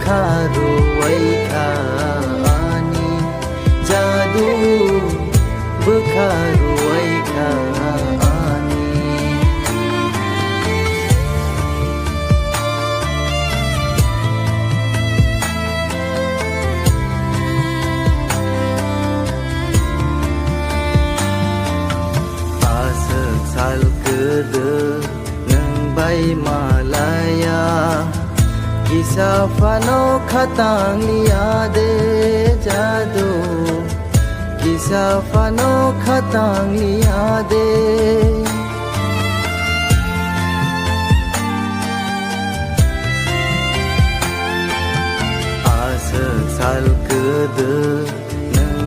bekharuai khaani jadu bekharuai khaani asak sal kede nang bai malaya Kisah fano khatang liade jadu Kisah fano khatang liade Asak sal kede